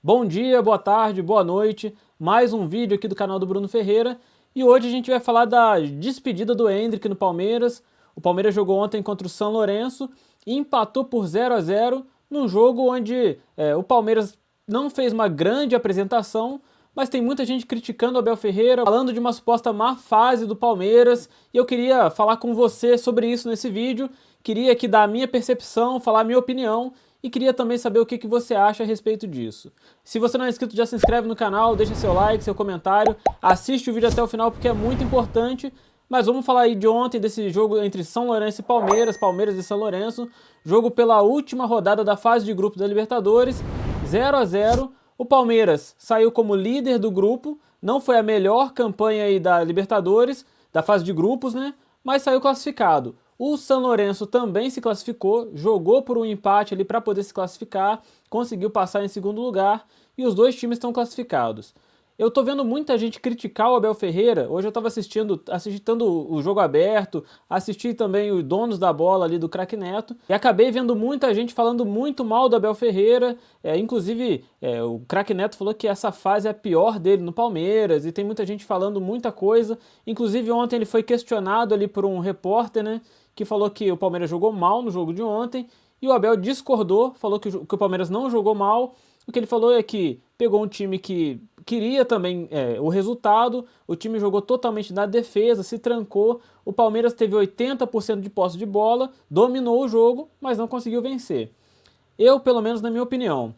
Bom dia, boa tarde, boa noite, mais um vídeo aqui do canal do Bruno Ferreira e hoje a gente vai falar da despedida do Endrick no Palmeiras. O Palmeiras jogou ontem contra o São Lourenço e empatou por 0-0 num jogo onde o Palmeiras não fez uma grande apresentação, mas tem muita gente criticando o Abel Ferreira, falando de uma suposta má fase do Palmeiras, e eu queria falar com você sobre isso nesse vídeo, queria aqui dar a minha percepção, falar a minha opinião, e queria também saber o que você acha a respeito disso. Se você não é inscrito, já se inscreve no canal, deixa seu like, seu comentário, assiste o vídeo até o final porque é muito importante. Mas vamos falar aí de ontem, desse jogo entre São Lourenço e Palmeiras, Palmeiras e São Lourenço, jogo pela última rodada da fase de grupo da Libertadores, 0-0. O Palmeiras saiu como líder do grupo, não foi a melhor campanha aí da Libertadores, da fase de grupos, né? Mas saiu classificado. O São Lourenço também se classificou, jogou por um empate ali para poder se classificar, conseguiu passar em segundo lugar e os dois times estão classificados. Eu tô vendo muita gente criticar o Abel Ferreira. Hoje eu estava assistindo o jogo aberto, assisti também os donos da bola ali do Craque Neto e acabei vendo muita gente falando muito mal do Abel Ferreira. Inclusive o Craque Neto falou que essa fase é a pior dele no Palmeiras e tem muita gente falando muita coisa. Inclusive ontem ele foi questionado ali por um repórter, né, que falou que o Palmeiras jogou mal no jogo de ontem e o Abel discordou, falou que o Palmeiras não jogou mal. O que ele falou é que pegou um time que queria também o resultado, o time jogou totalmente na defesa, se trancou, o Palmeiras teve 80% de posse de bola, dominou o jogo, mas não conseguiu vencer. Eu, pelo menos na minha opinião,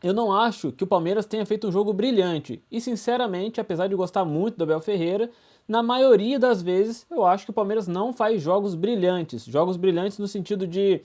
eu não acho que o Palmeiras tenha feito um jogo brilhante. E sinceramente, apesar de gostar muito do Abel Ferreira, na maioria das vezes eu acho que o Palmeiras não faz jogos brilhantes. Jogos brilhantes no sentido de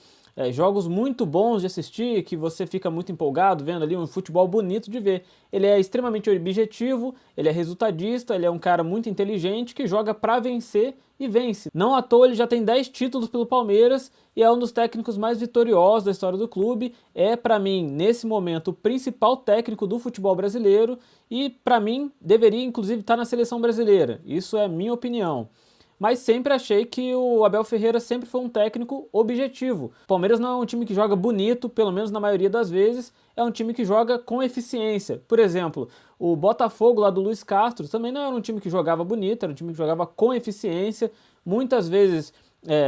jogos muito bons de assistir, que você fica muito empolgado vendo ali um futebol bonito de ver. Ele é extremamente objetivo, ele é resultadista, ele é um cara muito inteligente que joga pra vencer e vence. Não à toa ele já tem 10 títulos pelo Palmeiras e é um dos técnicos mais vitoriosos da história do clube. É, pra mim, nesse momento, o principal técnico do futebol brasileiro e, pra mim, deveria inclusive estar na seleção brasileira. Isso é minha opinião. Mas sempre achei que o Abel Ferreira sempre foi um técnico objetivo. O Palmeiras não é um time que joga bonito, pelo menos na maioria das vezes, é um time que joga com eficiência. Por exemplo, o Botafogo lá do Luiz Castro também não era um time que jogava bonito, era um time que jogava com eficiência, muitas vezes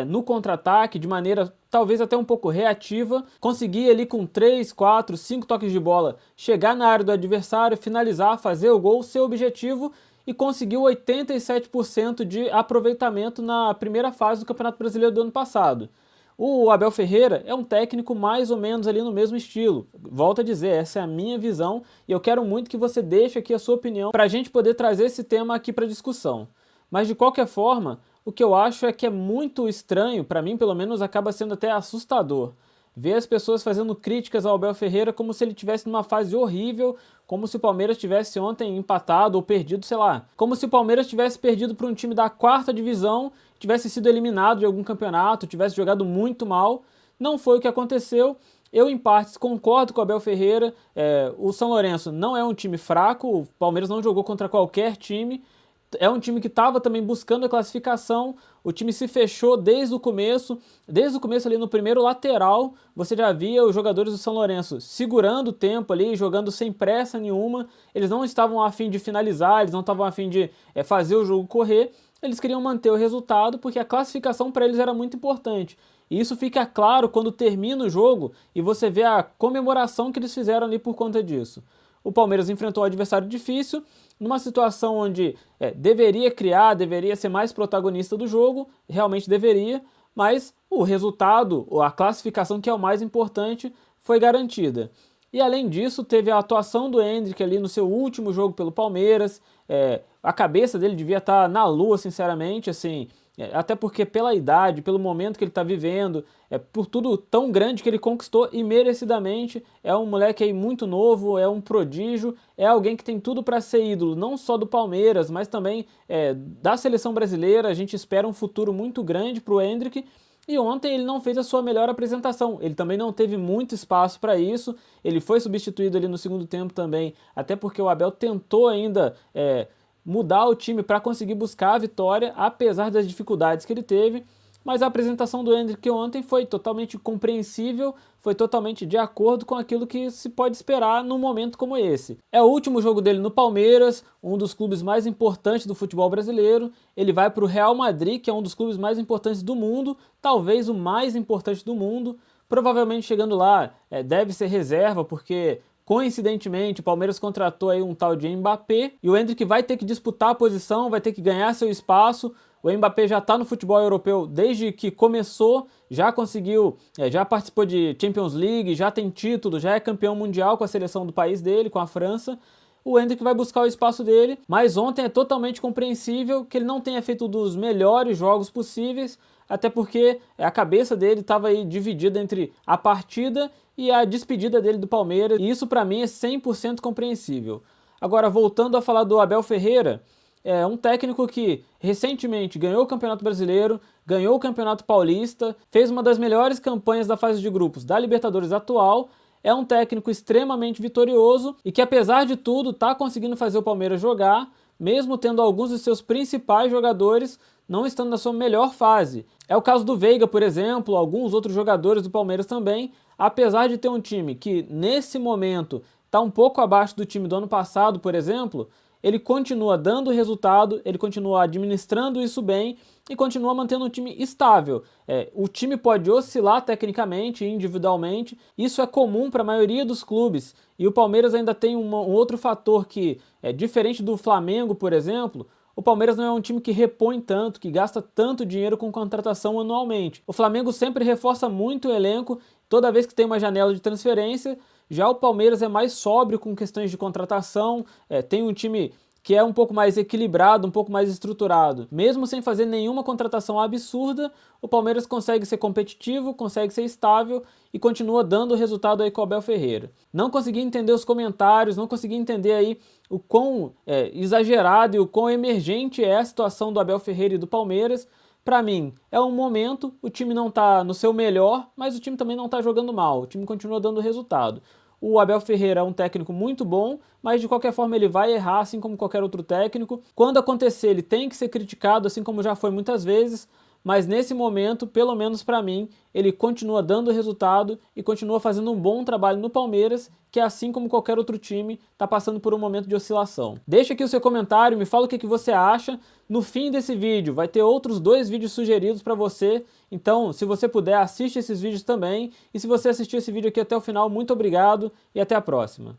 no contra-ataque, de maneira talvez até um pouco reativa, conseguia ali com 3, 4, 5 toques de bola chegar na área do adversário, finalizar, fazer o gol, seu objetivo, e conseguiu 87% de aproveitamento na primeira fase do Campeonato Brasileiro do ano passado. O Abel Ferreira é um técnico mais ou menos ali no mesmo estilo. Volto a dizer, essa é a minha visão e eu quero muito que você deixe aqui a sua opinião para a gente poder trazer esse tema aqui para discussão. Mas de qualquer forma, o que eu acho é que é muito estranho, para mim pelo menos acaba sendo até assustador, ver as pessoas fazendo críticas ao Abel Ferreira como se ele estivesse numa fase horrível, como se o Palmeiras tivesse ontem empatado ou perdido, sei lá. Como se o Palmeiras tivesse perdido para um time da 4ª divisão, tivesse sido eliminado de algum campeonato, tivesse jogado muito mal. Não foi o que aconteceu. Eu, em partes, concordo com o Abel Ferreira. O São Lourenço não é um time fraco, o Palmeiras não jogou contra qualquer time. É um time que estava também buscando a classificação, o time se fechou desde o começo ali no primeiro lateral, você já via os jogadores do São Lourenço segurando o tempo ali, jogando sem pressa nenhuma, eles não estavam a fim de finalizar, eles não estavam a fim de fazer o jogo correr, eles queriam manter o resultado porque a classificação para eles era muito importante. E isso fica claro quando termina o jogo e você vê a comemoração que eles fizeram ali por conta disso. O Palmeiras enfrentou um adversário difícil, numa situação onde deveria ser mais protagonista do jogo, realmente deveria, mas o resultado, a classificação que é o mais importante, foi garantida. E além disso, teve a atuação do Endrick ali no seu último jogo pelo Palmeiras, a cabeça dele devia estar na lua, sinceramente, assim, até porque pela idade, pelo momento que ele está vivendo, por tudo tão grande que ele conquistou e merecidamente, é um moleque aí muito novo, é um prodígio, é alguém que tem tudo para ser ídolo, não só do Palmeiras, mas também da seleção brasileira. A gente espera um futuro muito grande para o Endrick. E ontem ele não fez a sua melhor apresentação, ele também não teve muito espaço para isso, ele foi substituído ali no segundo tempo também, até porque o Abel tentou ainda mudar o time para conseguir buscar a vitória, apesar das dificuldades que ele teve. mas a apresentação do Endrick ontem foi totalmente compreensível, foi totalmente de acordo com aquilo que se pode esperar num momento como esse. É o último jogo dele no Palmeiras, um dos clubes mais importantes do futebol brasileiro. Ele vai para o Real Madrid, que é um dos clubes mais importantes do mundo, talvez o mais importante do mundo. Provavelmente chegando lá deve ser reserva, porque coincidentemente o Palmeiras contratou aí um tal de Mbappé, e o Endrick vai ter que disputar a posição, vai ter que ganhar seu espaço. O Mbappé já está no futebol europeu desde que começou, já conseguiu, já participou de Champions League, já tem título, já é campeão mundial com a seleção do país dele, com a França. O Endrick vai buscar o espaço dele, mas ontem é totalmente compreensível que ele não tenha feito um dos melhores jogos possíveis, até porque a cabeça dele estava aí dividida entre a partida e a despedida dele do Palmeiras, e isso para mim é 100% compreensível. Agora, voltando a falar do Abel Ferreira, é um técnico que recentemente ganhou o Campeonato Brasileiro, ganhou o Campeonato Paulista, fez uma das melhores campanhas da fase de grupos da Libertadores atual. É um técnico extremamente vitorioso e que, apesar de tudo, está conseguindo fazer o Palmeiras jogar, mesmo tendo alguns de seus principais jogadores não estando na sua melhor fase. É o caso do Veiga, por exemplo, alguns outros jogadores do Palmeiras também. Apesar de ter um time que, nesse momento, está um pouco abaixo do time do ano passado, por exemplo, ele continua dando resultado, ele continua administrando isso bem e continua mantendo um time estável. O time pode oscilar tecnicamente e individualmente, isso é comum para a maioria dos clubes. E o Palmeiras ainda tem um outro fator que é diferente do Flamengo, por exemplo. O Palmeiras não é um time que repõe tanto, que gasta tanto dinheiro com contratação anualmente. O Flamengo sempre reforça muito o elenco toda vez que tem uma janela de transferência. Já o Palmeiras é mais sóbrio com questões de contratação, tem um time que é um pouco mais equilibrado, um pouco mais estruturado. Mesmo sem fazer nenhuma contratação absurda, o Palmeiras consegue ser competitivo, consegue ser estável e continua dando resultado aí com o Abel Ferreira. Não consegui entender os comentários, não consegui entender aí o quão exagerado e o quão emergente é a situação do Abel Ferreira e do Palmeiras. Para mim, é um momento, o time não está no seu melhor, mas o time também não está jogando mal, o time continua dando resultado. O Abel Ferreira é um técnico muito bom, mas de qualquer forma ele vai errar, assim como qualquer outro técnico. Quando acontecer, ele tem que ser criticado, assim como já foi muitas vezes, mas nesse momento, pelo menos para mim, ele continua dando resultado e continua fazendo um bom trabalho no Palmeiras, que assim como qualquer outro time, está passando por um momento de oscilação. Deixa aqui o seu comentário, me fala o que você acha. No fim desse vídeo vai ter outros 2 vídeos sugeridos para você, então se você puder, assiste esses vídeos também. E se você assistiu esse vídeo aqui até o final, muito obrigado e até a próxima.